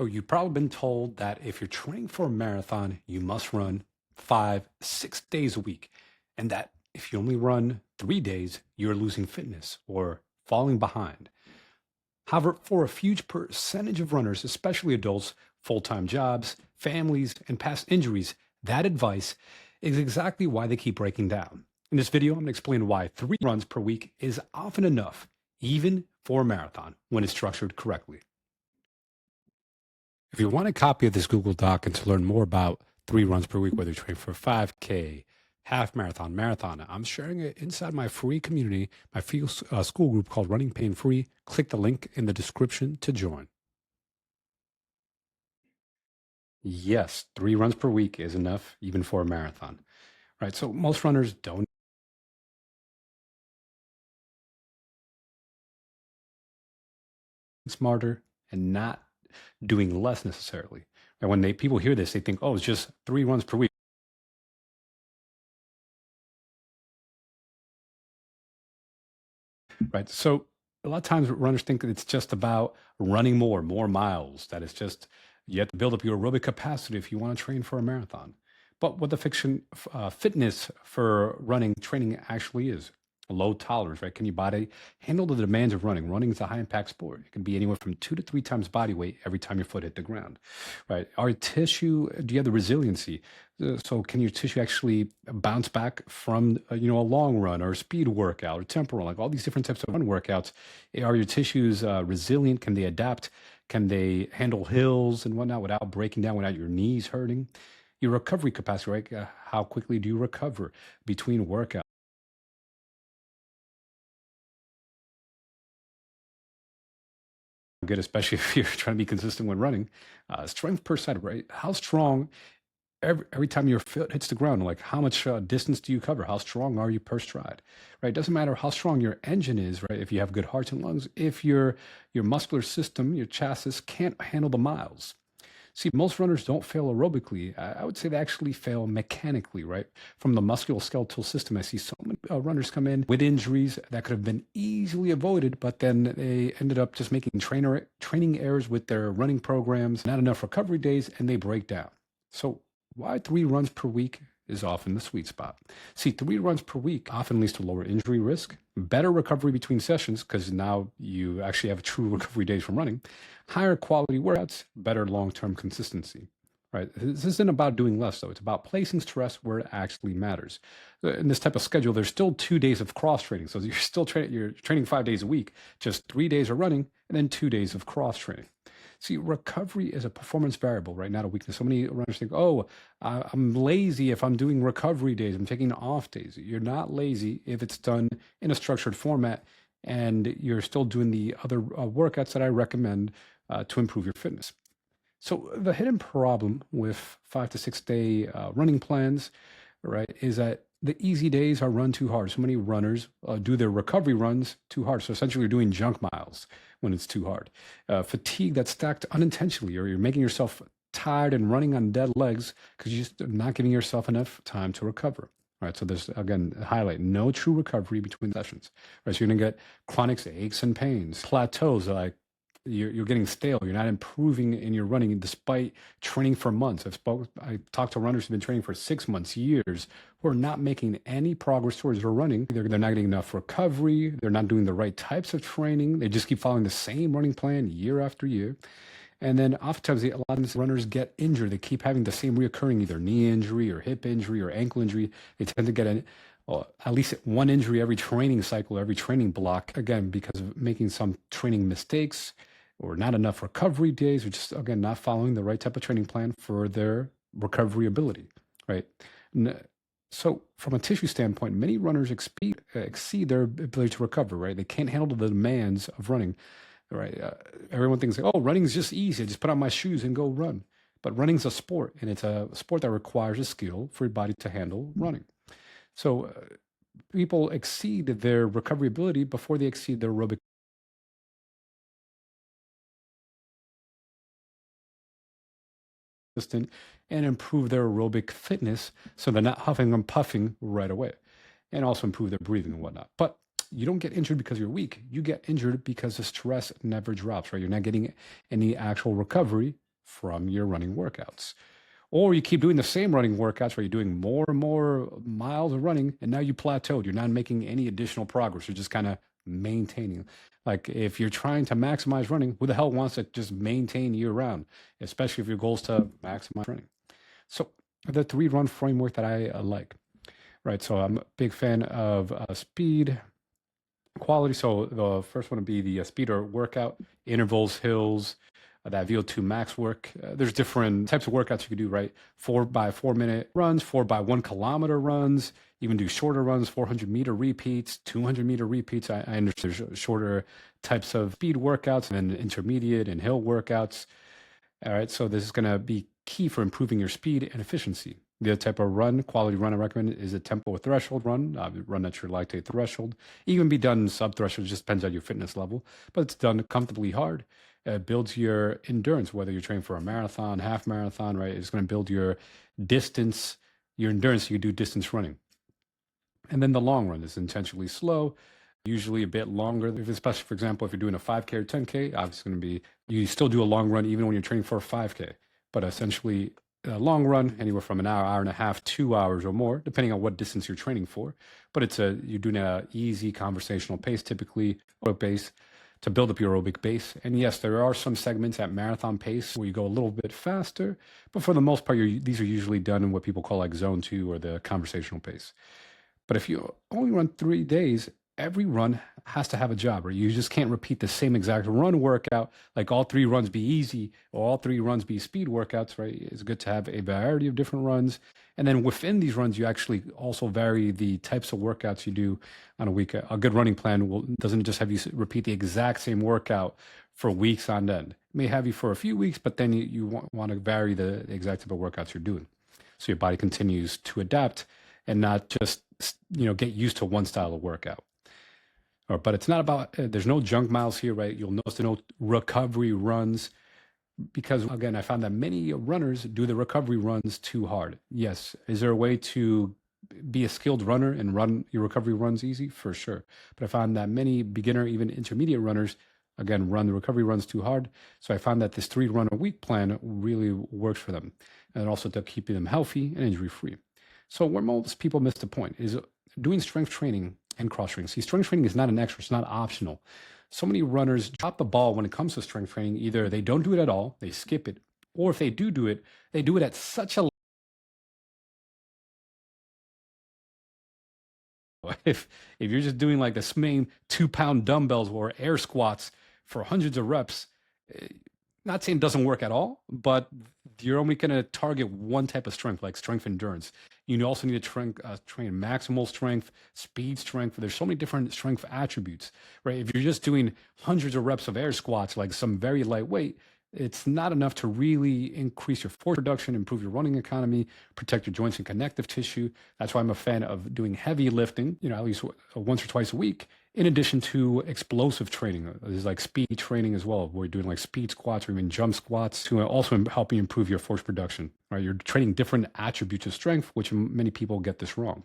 So you've probably been told that if you're training for a marathon, you must run 5, 6 days a week. And that if you only run 3 days, you're losing fitness or falling behind. However, for a huge percentage of runners, especially adults, full time jobs, families, and past injuries, that advice is exactly why they keep breaking down. In this video, I'm going to explain why 3 runs per week is often enough, even for a marathon, when it's structured correctly. If you want a copy of this Google Doc and to learn more about 3 runs per week, whether you train for 5K, half marathon, marathon, I'm sharing it inside my free community, my free school group called Running Pain Free. Click the link in the description to join. Yes, 3 runs per week is enough, even for a marathon, right? So most runners don't smarter and not doing less necessarily. And when people hear this, they think, oh, it's just 3 runs per week. Right. So a lot of times runners think that it's just about running more miles, that it's just you have to build up your aerobic capacity if you want to train for a marathon. But what the fitness for running training actually is a low tolerance, right? Can your body handle the demands of running? Running is a high impact sport. It can be anywhere from 2 to 3 times body weight every time your foot hit the ground, right? Our tissue, do you have the resiliency? So can your tissue actually bounce back from a long run or a speed workout or temporal, like all these different types of run workouts? Are your tissues resilient? Can they adapt? Can they handle hills and whatnot without breaking down, without your knees hurting? Your recovery capacity, right? How quickly do you recover between workouts? Good, especially if you're trying to be consistent when running. Strength per side, right? How strong every time your foot hits the ground, like how much distance do you cover? How strong are you per stride, right? It doesn't matter how strong your engine is, right? If you have good hearts and lungs, if your muscular system, your chassis can't handle the miles. See, most runners don't fail aerobically. I would say they actually fail mechanically, right? From the musculoskeletal system, I see so many runners come in with injuries that could have been easily avoided, but then they ended up just making training errors with their running programs, not enough recovery days, and they break down. So why 3 runs per week is often the sweet spot. See, 3 runs per week often leads to lower injury risk, better recovery between sessions, because now you actually have true recovery days from running, higher quality workouts, better long term consistency. Right. This isn't about doing less, though. It's about placing stress where it actually matters. In this type of schedule, there's still 2 days of cross training. So you're still training, you're training 5 days a week, just 3 days of running, and then 2 days of cross training. See, recovery is a performance variable, right? Not a weakness. So many runners think, oh, I'm lazy if I'm doing recovery days, I'm taking off days. You're not lazy if it's done in a structured format and you're still doing the other workouts that I recommend to improve your fitness. So the hidden problem with 5 to 6 day running plans, right, is that the easy days are run too hard. So many runners do their recovery runs too hard. So essentially, you're doing junk miles when it's too hard. Fatigue that's stacked unintentionally, or you're making yourself tired and running on dead legs because you're just not giving yourself enough time to recover. Right. So there's again highlight no true recovery between sessions. Right. So you're gonna get chronic aches and pains, plateaus like you're getting stale. You're not improving in your running despite training for months. I talked to runners who've been training for 6 months, years, who are not making any progress towards their running. They're not getting enough recovery. They're not doing the right types of training. They just keep following the same running plan year after year. And then oftentimes a lot of these runners get injured. They keep having the same reoccurring either knee injury or hip injury or ankle injury. They tend to get at least one injury every training cycle, every training block, again, because of making some training mistakes or not enough recovery days, or just, again, not following the right type of training plan for their recovery ability, right? So from a tissue standpoint, many runners exceed their ability to recover, right? They can't handle the demands of running, right? Everyone thinks, oh, running's just easy. I just put on my shoes and go run. But running's a sport, and it's a sport that requires a skill for your body to handle running. So people exceed their recovery ability before they exceed their aerobic consistent and improve their aerobic fitness so they're not huffing and puffing right away, and also improve their breathing and whatnot. But you don't get injured because you're weak. You get injured because the stress never drops, right? You're not getting any actual recovery from your running workouts. Or you keep doing the same running workouts where you're doing more and more miles of running, and now you plateaued. You're not making any additional progress. You're just kind of maintaining. Like if you're trying to maximize running, who the hell wants to just maintain year round, especially if your goal is to maximize running? So the three run framework that I like, right? So I'm a big fan of speed, quality. So the first one would be the speed or workout, intervals, hills, that VO2 max work. There's different types of workouts you can do, right? 4x4 minute runs, 4x1 kilometer runs, even do shorter runs, 400-meter repeats, 200-meter repeats. I understand there's shorter types of speed workouts and then intermediate and hill workouts. All right, so this is going to be key for improving your speed and efficiency. The other type of run, quality run I recommend is a tempo or threshold run, run at your lactate threshold. Even be done sub-threshold, just depends on your fitness level, but it's done comfortably hard. It builds your endurance, whether you're training for a marathon, half marathon, right? It's going to build your distance, your endurance, so you do distance running. And then the long run is intentionally slow, usually a bit longer. If especially, for example, if you're doing a 5K or 10K, obviously going to be, you still do a long run even when you're training for a 5K. But essentially, a long run, anywhere from an hour, hour and a half, 2 hours or more, depending on what distance you're training for. But it's you're doing an easy conversational pace, typically, or pace, to build up your aerobic base. And yes, there are some segments at marathon pace where you go a little bit faster, but for the most part, these are usually done in what people call like zone 2 or the conversational pace. But if you only run 3 days, every run has to have a job, or you just can't repeat the same exact run workout, like all 3 runs be easy or all 3 runs be speed workouts, right? It's good to have a variety of different runs. And then within these runs, you actually also vary the types of workouts you do on a week. A good running plan doesn't just have you repeat the exact same workout for weeks on end. It may have you for a few weeks, but then you want to vary the exact type of workouts you're doing. So your body continues to adapt and not just, get used to one style of workout. But it's not about, there's no junk miles here, right? You'll notice there are no recovery runs because, again, I found that many runners do the recovery runs too hard. Yes. Is there a way to be a skilled runner and run your recovery runs easy? For sure. But I found that many beginner, even intermediate runners, again, run the recovery runs too hard. So I found that this 3-run-a-week plan really works for them. And also to keep them healthy and injury-free. So where most people miss the point is doing strength training and cross training. See, strength training is not an extra, it's not optional. So many runners drop the ball when it comes to strength training. Either they don't do it at all, they skip it, or if they do it, they do it at such a if you're just doing like the same 2-pound dumbbells or air squats for hundreds of reps, not saying it doesn't work at all, but you're only going to target one type of strength, like strength endurance. You also need to train maximal strength, speed strength. There's so many different strength attributes, right? If you're just doing hundreds of reps of air squats, like some very lightweight, it's not enough to really increase your force production, improve your running economy, protect your joints and connective tissue. That's why I'm a fan of doing heavy lifting, at least once or twice a week, in addition to explosive training. There's like speed training as well. We're doing like speed squats or even jump squats to also help you improve your force production, right? You're training different attributes of strength, which many people get this wrong,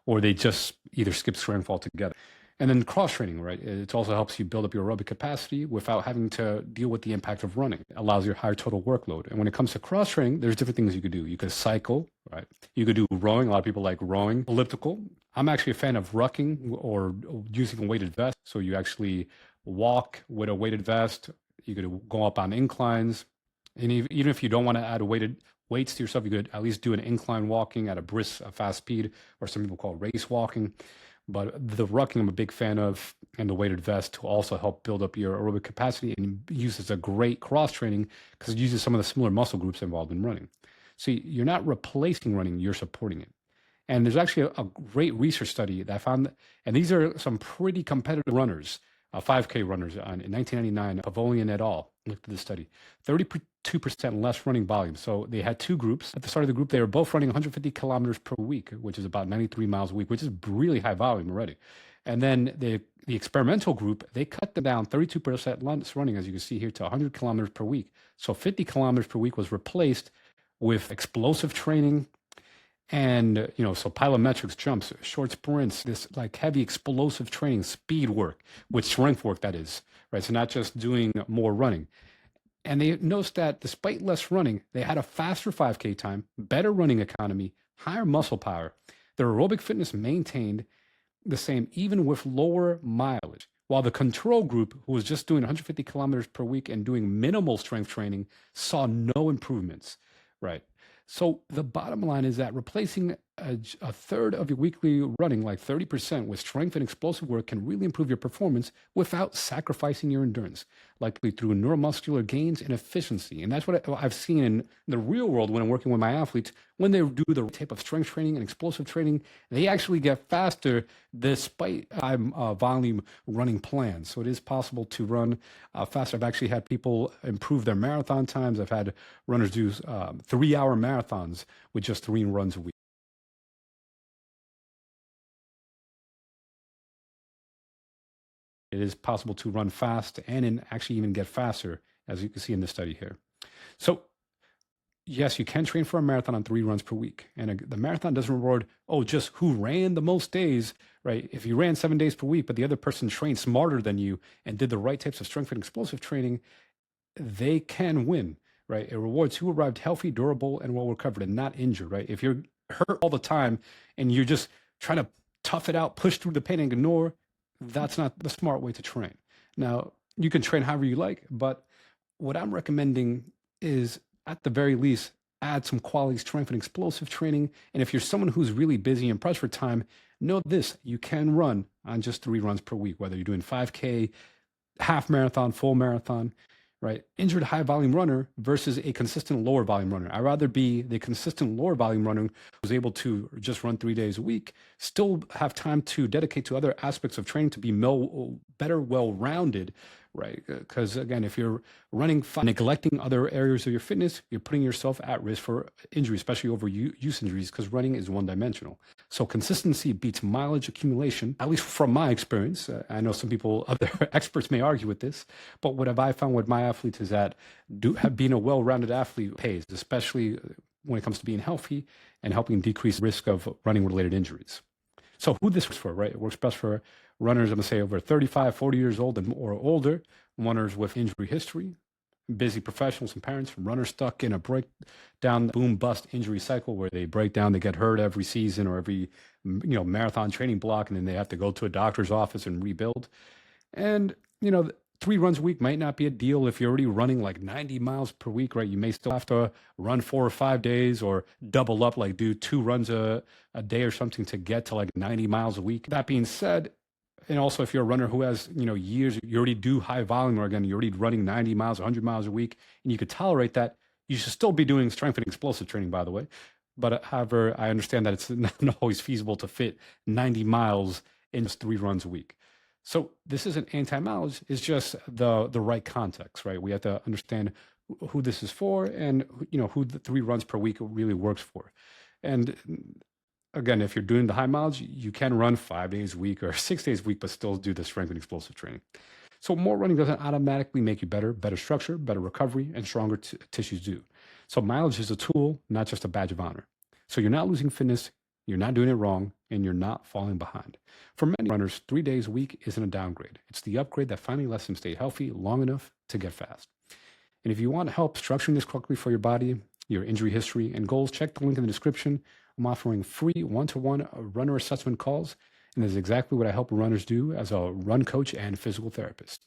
or they just either skip strength altogether. And then cross training, right? It also helps you build up your aerobic capacity without having to deal with the impact of running. It allows your higher total workload. And when it comes to cross training, there's different things you could do. You could cycle, right? You could do rowing. A lot of people like rowing. Elliptical. I'm actually a fan of rucking or using a weighted vest. So you actually walk with a weighted vest. You could go up on inclines. And even if you don't want to add weights to yourself, you could at least do an incline walking at a fast speed, or some people call race walking. But the rucking I'm a big fan of, and the weighted vest to also help build up your aerobic capacity and use as a great cross training because it uses some of the similar muscle groups involved in running. So you're not replacing running, you're supporting it. And there's actually a great research study that I found, and these are some pretty competitive runners, 5K runners in 1999, Pavolian et al. Looked at this study, 32% less running volume. So they had 2 groups. At the start of the group, they were both running 150 kilometers per week, which is about 93 miles a week, which is really high volume already. And then the experimental group, they cut them down 32% less running, as you can see here, to 100 kilometers per week. So 50 kilometers per week was replaced with explosive training, and, so plyometrics, jumps, short sprints, this like heavy explosive training, speed work with strength work, that is, right? So not just doing more running. And they noticed that despite less running, they had a faster 5K time, better running economy, higher muscle power. Their aerobic fitness maintained the same, even with lower mileage. While the control group, who was just doing 150 kilometers per week and doing minimal strength training, saw no improvements, right? So the bottom line is that replacing a third of your weekly running, like 30%, with strength and explosive work can really improve your performance without sacrificing your endurance, likely through neuromuscular gains and efficiency. And that's what I've seen in the real world when I'm working with my athletes. When they do the type of strength training and explosive training, they actually get faster despite volume running plans. So it is possible to run faster. I've actually had people improve their marathon times. I've had runners do 3-hour marathons with just 3 runs a week. It is possible to run fast and actually even get faster, as you can see in this study here. So yes, you can train for a marathon on 3 runs per week. And the marathon doesn't reward, oh, just who ran the most days, right? If you ran 7 days per week, but the other person trained smarter than you and did the right types of strength and explosive training, they can win, right? It rewards who arrived healthy, durable, and well recovered and not injured, right? If you're hurt all the time and you're just trying to tough it out, push through the pain and ignore, that's not the smart way to train. Now, you can train however you like, but what I'm recommending is at the very least, add some quality strength and explosive training. And if you're someone who's really busy and pressed for time, know this, you can run on just 3 runs per week, whether you're doing 5K, half marathon, full marathon, right? Injured high volume runner versus a consistent lower volume runner. I'd rather be the consistent lower volume runner who's able to just run 3 days a week, still have time to dedicate to other aspects of training to be better, well rounded, right? Because again, if you're running, neglecting other areas of your fitness, you're putting yourself at risk for injury, especially overuse injuries, because running is one dimensional. So consistency beats mileage accumulation, at least from my experience. I know some people, other experts may argue with this, but what have I found with my athletes is that being a well-rounded athlete pays, especially when it comes to being healthy and helping decrease risk of running-related injuries. So who this works for, right? It works best for runners, I'm going to say over 35, 40 years old and or older, runners with injury history, busy professionals and parents, runners stuck in a breakdown, boom, bust injury cycle where they break down, they get hurt every season or every marathon training block, and then they have to go to a doctor's office and rebuild. And, 3 runs a week might not be a deal if you're already running like 90 miles per week, right? You may still have to run 4 or 5 days or double up, like do 2 runs a day or something to get to like 90 miles a week. That being said, and also if you're a runner who has, years, you already do high volume, or again, you're already running 90 miles, 100 miles a week, and you could tolerate that, you should still be doing strength and explosive training, by the way. But however, I understand that it's not always feasible to fit 90 miles in just 3 runs a week. So this isn't anti-mileage, it's just the right context, right? We have to understand who this is for and, who the 3 runs per week really works for. And again, if you're doing the high mileage, you can run 5 days a week or 6 days a week, but still do the strength and explosive training. So more running doesn't automatically make you better structure, better recovery, and stronger tissues do. So mileage is a tool, not just a badge of honor. So you're not losing fitness, you're not doing it wrong, and you're not falling behind. For many runners, 3 days a week isn't a downgrade. It's the upgrade that finally lets them stay healthy long enough to get fast. And if you want help structuring this correctly for your body, your injury history, and goals, check the link in the description. I'm offering free one-to-one runner assessment calls, and this is exactly what I help runners do as a run coach and physical therapist.